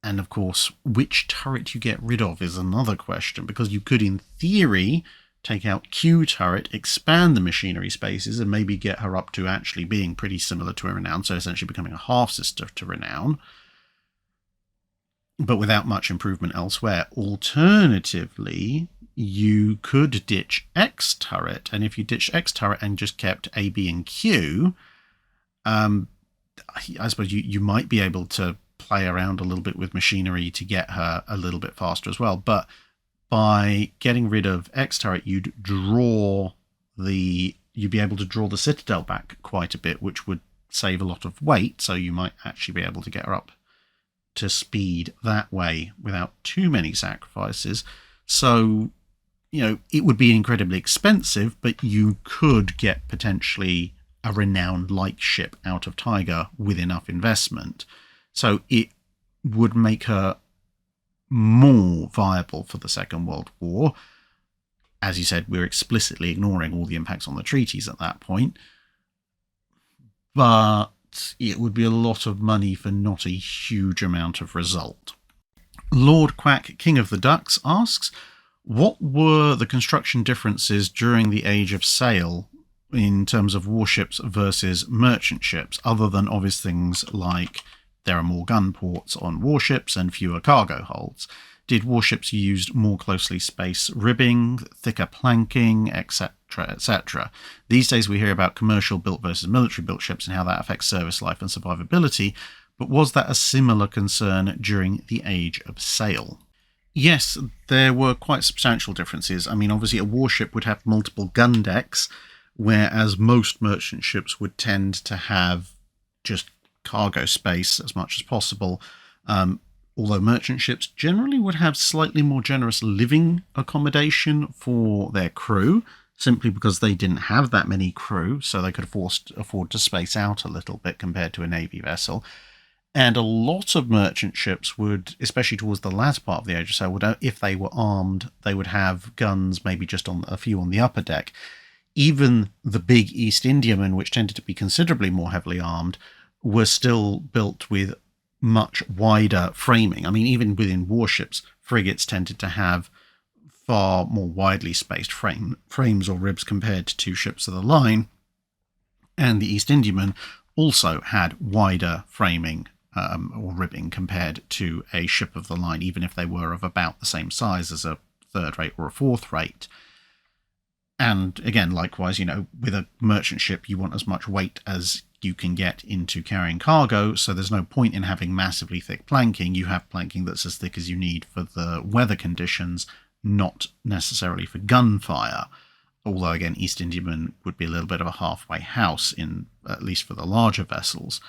And of course, which turret you get rid of is another question, because you could, in theory, take out Q turret, expand the machinery spaces, and maybe get her up to actually being pretty similar to a Renown, so essentially becoming a half-sister to Renown, but without much improvement elsewhere. Alternatively, you could ditch X turret, and if you ditched X turret and just kept A, B, and Q, I suppose you might be able to play around a little bit with machinery to get her a little bit faster as well. But by getting rid of X turret, you'd be able to draw the Citadel back quite a bit, which would save a lot of weight. So you might actually be able to get her up to speed that way without too many sacrifices. So, it would be incredibly expensive, but you could get potentially a Renown-like ship out of Tiger with enough investment. So it would make her more viable for the Second World War. As you said, we're explicitly ignoring all the impacts on the treaties at that point. But it would be a lot of money for not a huge amount of result. Lord Quack, King of the Ducks, asks, what were the construction differences during the Age of Sail in terms of warships versus merchant ships, other than obvious things like there are more gun ports on warships and fewer cargo holds? Did warships use more closely spaced ribbing, thicker planking, etc., etc.? These days we hear about commercial built versus military built ships and how that affects service life and survivability, but was that a similar concern during the Age of Sail? Yes, there were quite substantial differences. I mean, obviously a warship would have multiple gun decks, whereas most merchant ships would tend to have just cargo space as much as possible. Although merchant ships generally would have slightly more generous living accommodation for their crew, simply because they didn't have that many crew, so they could afford to space out a little bit compared to a Navy vessel. And a lot of merchant ships would, especially towards the latter part of the Age of Sail, if they were armed, they would have guns maybe just on a few on the upper deck. Even the big East Indiamen, which tended to be considerably more heavily armed, were still built with much wider framing. I mean, even within warships, frigates tended to have far more widely spaced frames or ribs compared to ships of the line. And the East Indiamen also had wider framing or ribbing compared to a ship of the line, even if they were of about the same size as a third rate or a fourth rate. And again, likewise, with a merchant ship, you want as much weight as you can get into carrying cargo, so there's no point in having massively thick planking. You have planking that's as thick as you need for the weather conditions, not necessarily for gunfire. Although, again, East Indiaman would be a little bit of a halfway house, at least for the larger vessels.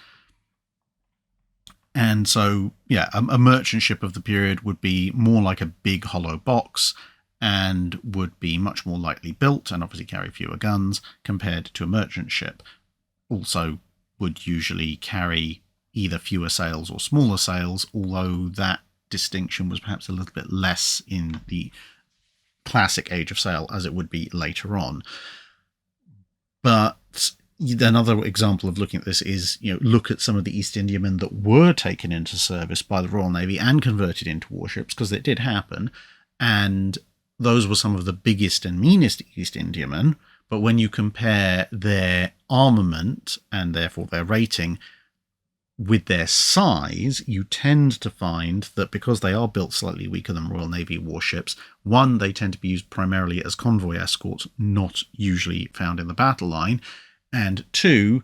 And so, yeah, a merchant ship of the period would be more like a big hollow box and would be much more lightly built and obviously carry fewer guns compared to a merchant ship. Also would usually carry either fewer sails or smaller sails, although that distinction was perhaps a little bit less in the classic Age of Sail as it would be later on. But another example of looking at this is, look at some of the East Indiamen that were taken into service by the Royal Navy and converted into warships, because it did happen, and those were some of the biggest and meanest East Indiamen. But when you compare their armament and therefore their rating with their size, you tend to find that because they are built slightly weaker than Royal Navy warships, one, they tend to be used primarily as convoy escorts, not usually found in the battle line, and two,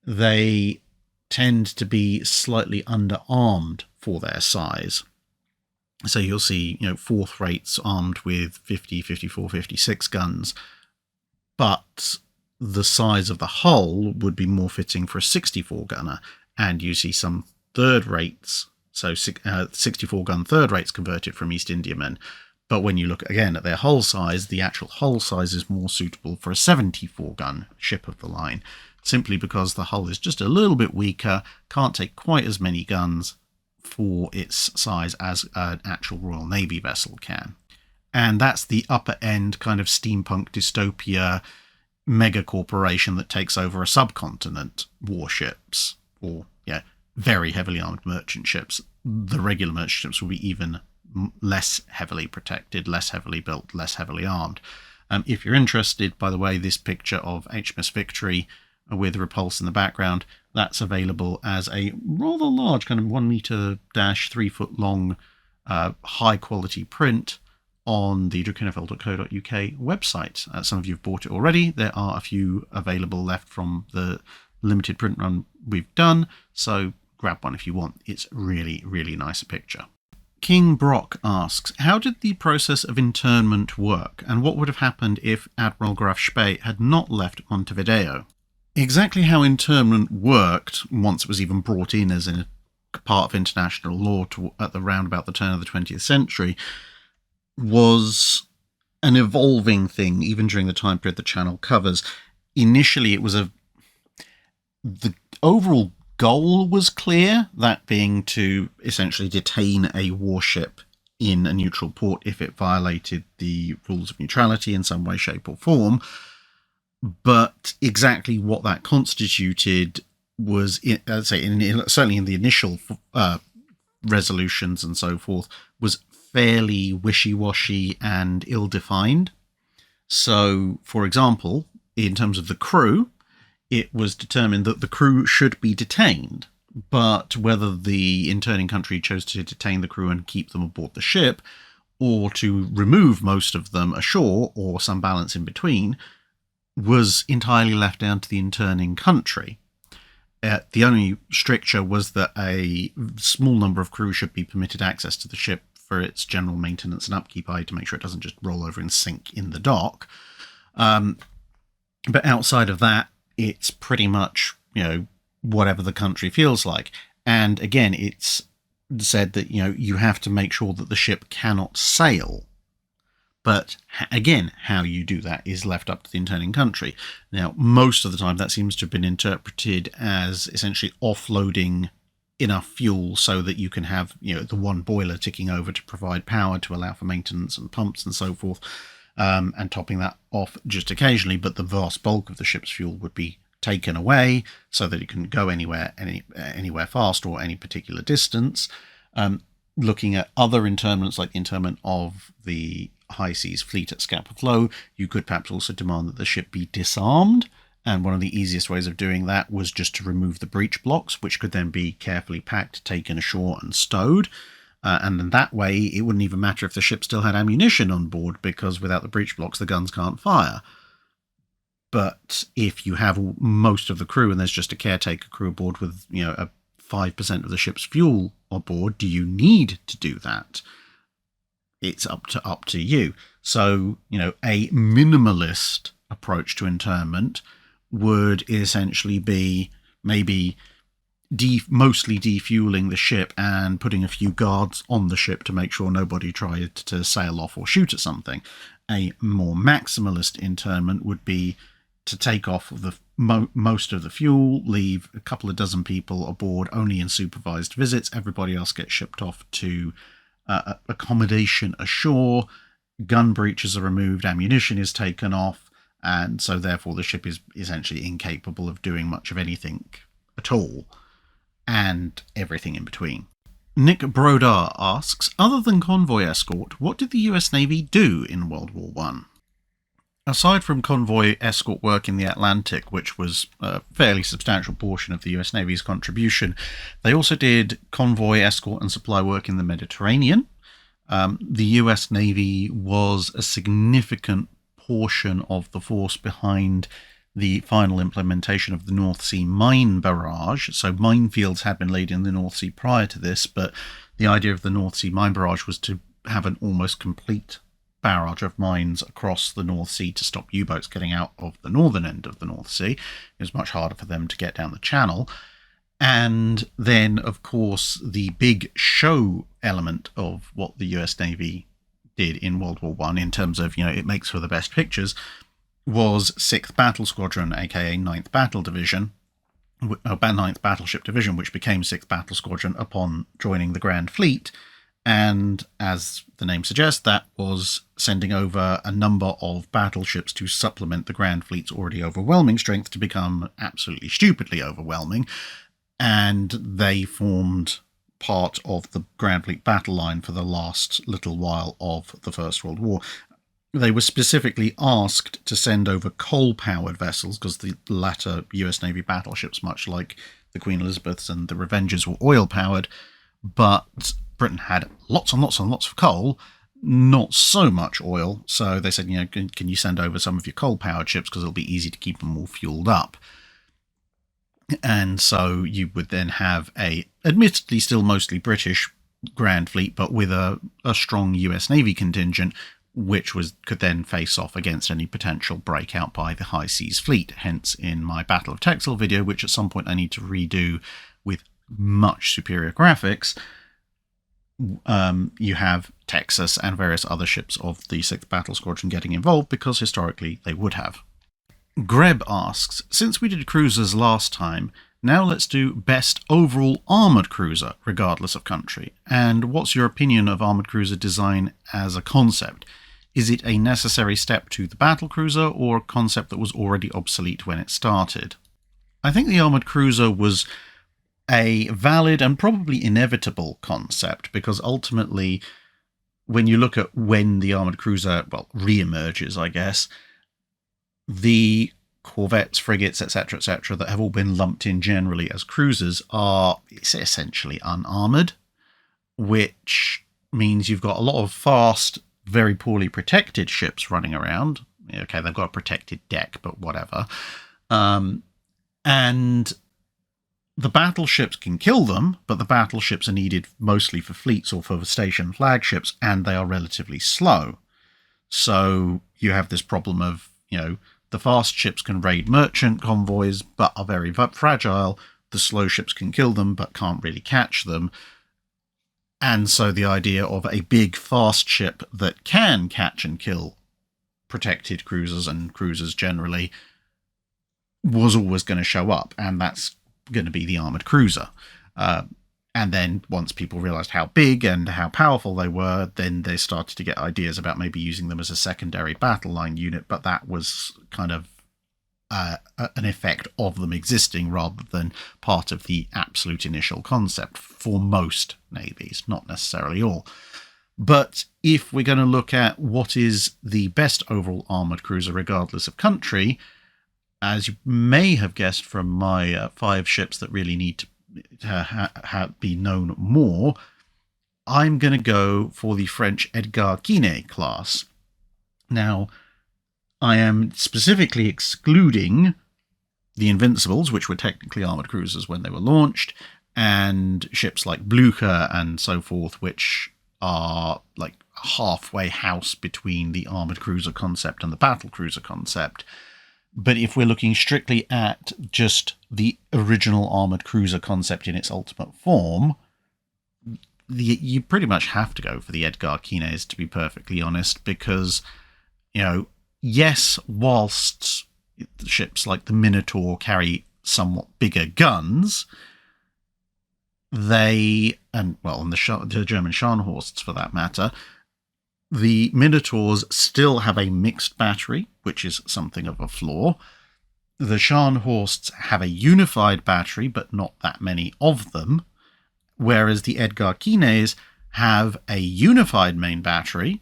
they tend to be slightly underarmed for their size. So you'll see, fourth rates armed with 50, 54, 56 guns, but the size of the hull would be more fitting for a 64 gunner, and you see some third rates, so 64 gun third rates converted from East Indiamen. But when you look again at their hull size, the actual hull size is more suitable for a 74 gun ship of the line, simply because the hull is just a little bit weaker, can't take quite as many guns for its size as an actual Royal Navy vessel can. And that's the upper end kind of steampunk dystopia mega corporation that takes over a subcontinent warships, or very heavily armed merchant ships. The regular merchant ships will be even less heavily protected, less heavily built, less heavily armed. If you're interested, by the way, this picture of HMS Victory with Repulse in the background, that's available as a rather large, kind of 1 meter - 3 foot long, high quality print on the Drachinifel.co.uk website. Some of you have bought it already. There are a few available left from the limited print run we've done, so grab one if you want. It's really, really nice picture. King Brock asks, how did the process of internment work, and what would have happened if Admiral Graf Spee had not left Montevideo? Exactly how internment worked, once it was even brought in as a part of international law at the roundabout the turn of the 20th century, was an evolving thing, even during the time period the channel covers. Initially, it was the overall goal was clear, that being to essentially detain a warship in a neutral port if it violated the rules of neutrality in some way, shape or form. But exactly what that constituted was, certainly in the initial resolutions and so forth, was fairly wishy-washy and ill-defined. So, for example, in terms of the crew, it was determined that the crew should be detained, but whether the interning country chose to detain the crew and keep them aboard the ship, or to remove most of them ashore, or some balance in between, was entirely left down to the interning country. The only stricture was that a small number of crew should be permitted access to the ship for its general maintenance and upkeep, to make sure it doesn't just roll over and sink in the dock. But outside of that, it's pretty much, whatever the country feels like. And again, it's said that, you have to make sure that the ship cannot sail. But again, how you do that is left up to the interning country. Now, most of the time that seems to have been interpreted as essentially offloading enough fuel so that you can have, the one boiler ticking over to provide power to allow for maintenance and pumps and so forth, and topping that off just occasionally. But the vast bulk of the ship's fuel would be taken away so that it can go anywhere fast or any particular distance. Looking at other internments, like the internment of the High Seas Fleet at Scapa Flow, you could perhaps also demand that the ship be disarmed. And one of the easiest ways of doing that was just to remove the breech blocks, which could then be carefully packed, taken ashore and stowed. And in that way, it wouldn't even matter if the ship still had ammunition on board, because without the breech blocks, the guns can't fire. But if you have most of the crew and there's just a caretaker crew aboard with, 5% of the ship's fuel on board, do you need to do that? It's up to you. So, a minimalist approach to internment would essentially be maybe mostly defueling the ship and putting a few guards on the ship to make sure nobody tried to sail off or shoot at something. A more maximalist internment would be to take off the most of the fuel, leave a couple of dozen people aboard only in supervised visits. Everybody else gets shipped off to accommodation ashore. Gun breaches are removed, ammunition is taken off, and so therefore the ship is essentially incapable of doing much of anything at all, and everything in between. Nick Brodar asks, other than convoy escort, what did the US Navy do in World War I? Aside from convoy escort work in the Atlantic, which was a fairly substantial portion of the US Navy's contribution, they also did convoy escort and supply work in the Mediterranean. The US Navy was a significant portion of the force behind the final implementation of the North Sea mine barrage. So minefields had been laid in the North Sea prior to this, but the idea of the North Sea mine barrage was to have an almost complete barrage of mines across the North Sea to stop U-boats getting out of the northern end of the North Sea. It was much harder for them to get down the channel. And then, of course, the big show element of what the US Navy did in World War I, in terms of, it makes for the best pictures, was 6th Battle Squadron, aka 9th Battle Division, 9th Battleship Division, which became 6th Battle Squadron upon joining the Grand Fleet. And as the name suggests, that was sending over a number of battleships to supplement the Grand Fleet's already overwhelming strength to become absolutely stupidly overwhelming. And they formed part of the Grand Fleet battle line for the last little while of the First World War. They were specifically asked to send over coal-powered vessels because the latter US Navy battleships, much like the Queen Elizabeths and the Revengers, were oil-powered, but Britain had lots and lots and lots of coal, not so much oil. So they said, can you send over some of your coal-powered ships because it'll be easy to keep them all fueled up. And so you would then have a, admittedly still mostly British Grand Fleet, but with a strong US Navy contingent, which could then face off against any potential breakout by the High Seas Fleet. Hence, in my Battle of Texel video, which at some point I need to redo with much superior graphics, you have Texas and various other ships of the 6th Battle Squadron getting involved, because historically they would have. Greb asks, since we did cruisers last time, now let's do best overall armoured cruiser, regardless of country. And what's your opinion of armoured cruiser design as a concept? Is it a necessary step to the battle cruiser, or a concept that was already obsolete when it started? I think the armoured cruiser was a valid and probably inevitable concept, because ultimately, when you look at when the armoured cruiser, re-emerges, I guess, the corvettes, frigates, etc., that have all been lumped in generally as cruisers are essentially unarmoured, which means you've got a lot of fast, very poorly protected ships running around. Okay, they've got a protected deck, but whatever. And the battleships can kill them, but the battleships are needed mostly for fleets or for station flagships, and they are relatively slow. So you have this problem of, the fast ships can raid merchant convoys, but are very fragile. The slow ships can kill them, but can't really catch them. And so the idea of a big, fast ship that can catch and kill protected cruisers and cruisers generally was always going to show up, and that's going to be the armoured cruiser. And then once people realised how big and how powerful they were, then they started to get ideas about maybe using them as a secondary battle line unit, but that was kind of an effect of them existing rather than part of the absolute initial concept for most navies, not necessarily all. But if we're going to look at what is the best overall armoured cruiser regardless of country, as you may have guessed from my 5 ships that really need to be known more, I'm going to go for the French Edgar Quinet class. Now, I am specifically excluding the Invincibles, which were technically armoured cruisers when they were launched, and ships like Blücher and so forth, which are like a halfway house between the armoured cruiser concept and the battle cruiser concept. But if we're looking strictly at just the original armoured cruiser concept in its ultimate form, you pretty much have to go for the Edgar Quinets, to be perfectly honest, because, yes, whilst ships like the Minotaur carry somewhat bigger guns, and the German Scharnhorsts for that matter, the Minotaurs still have a mixed battery, which is something of a flaw. The Scharnhorsts have a unified battery, but not that many of them, whereas the Edgar Quinets have a unified main battery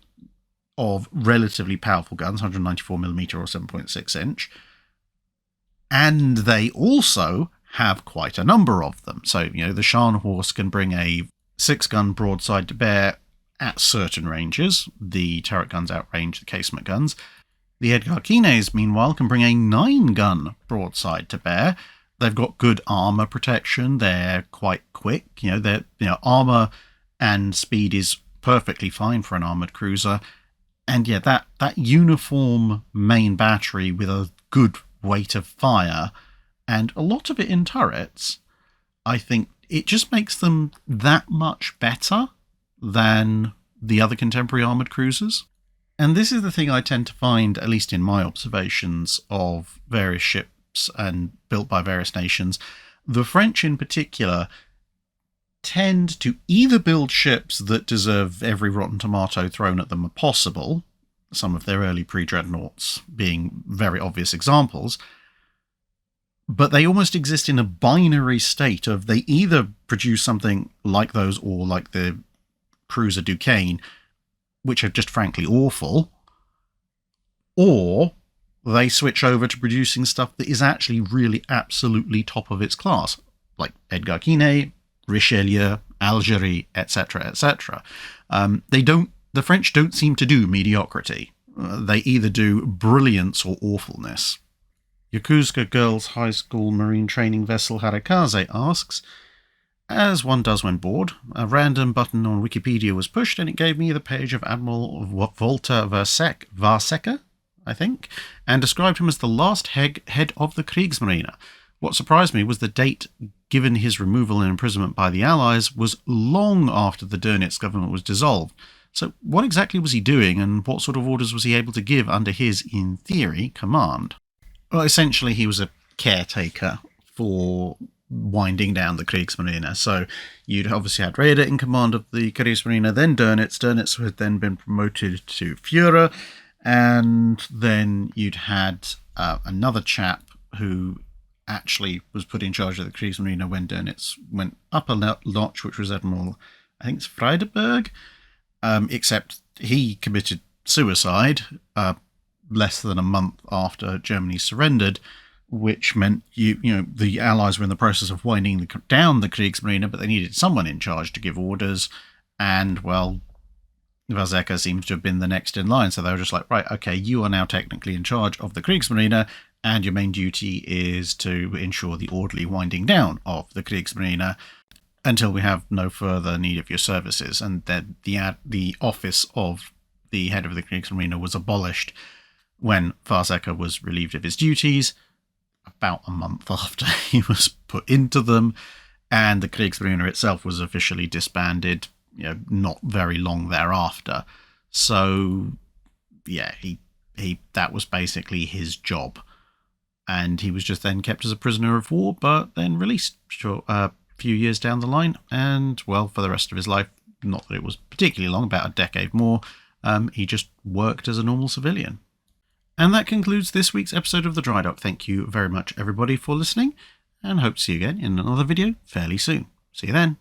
of relatively powerful guns, 194mm or 7.6 inch, and they also have quite a number of them. So, the Scharnhorst can bring a 6-gun broadside to bear at certain ranges. The turret guns outrange the casement guns. The Edgar Quines, meanwhile, can bring a 9-gun broadside to bear. They've got good armour protection. They're quite quick. Armour and speed is perfectly fine for an armoured cruiser. And yeah, that uniform main battery with a good weight of fire, and a lot of it in turrets, I think it just makes them that much better than the other contemporary armoured cruisers. And this is the thing I tend to find, at least in my observations of various ships and built by various nations. The French in particular tend to either build ships that deserve every rotten tomato thrown at them possible, some of their early pre-dreadnoughts being very obvious examples, but they almost exist in a binary state of they either produce something like those or like the cruiser Duquesne, which are just frankly awful, or they switch over to producing stuff that is actually really absolutely top of its class, like Edgar Quinet, Richelieu, Algerie, etc., etc. The French don't seem to do mediocrity. They either do brilliance or awfulness. Yokosuka Girls High School Marine Training Vessel Harakaze asks, as one does when bored, a random button on Wikipedia was pushed and it gave me the page of Admiral Walter Warzecha, I think, and described him as the last head of the Kriegsmarine. What surprised me was the date, given his removal and imprisonment by the Allies, was long after the Dönitz government was dissolved. So what exactly was he doing, and what sort of orders was he able to give under his, in theory, command? Well, essentially he was a caretaker for winding down the Kriegsmarine. So you'd obviously had Raeder in command of the Kriegsmarine, then Dönitz. Dönitz had then been promoted to Führer, and then you'd had another chap who actually was put in charge of the Kriegsmarine when Dönitz went up a notch, which was Admiral, I think it's Friedeberg, except he committed suicide less than a month after Germany surrendered, which meant the Allies were in the process of winding down the Kriegsmarine, but they needed someone in charge to give orders, and, well, Warzecha seems to have been the next in line, so they were just like, right, okay, you are now technically in charge of the Kriegsmarine, and your main duty is to ensure the orderly winding down of the Kriegsmarine until we have no further need of your services. And then the office of the head of the Kriegsmarine was abolished when Warzecha was relieved of his duties, about a month after he was put into them, and the Kriegsmarine itself was officially disbanded, not very long thereafter. So, yeah, he that was basically his job. And he was just then kept as a prisoner of war, but then released a few years down the line. And, well, for the rest of his life, not that it was particularly long, about a decade more, he just worked as a normal civilian. And that concludes this week's episode of The Drydock. Thank you very much, everybody, for listening, and hope to see you again in another video fairly soon. See you then.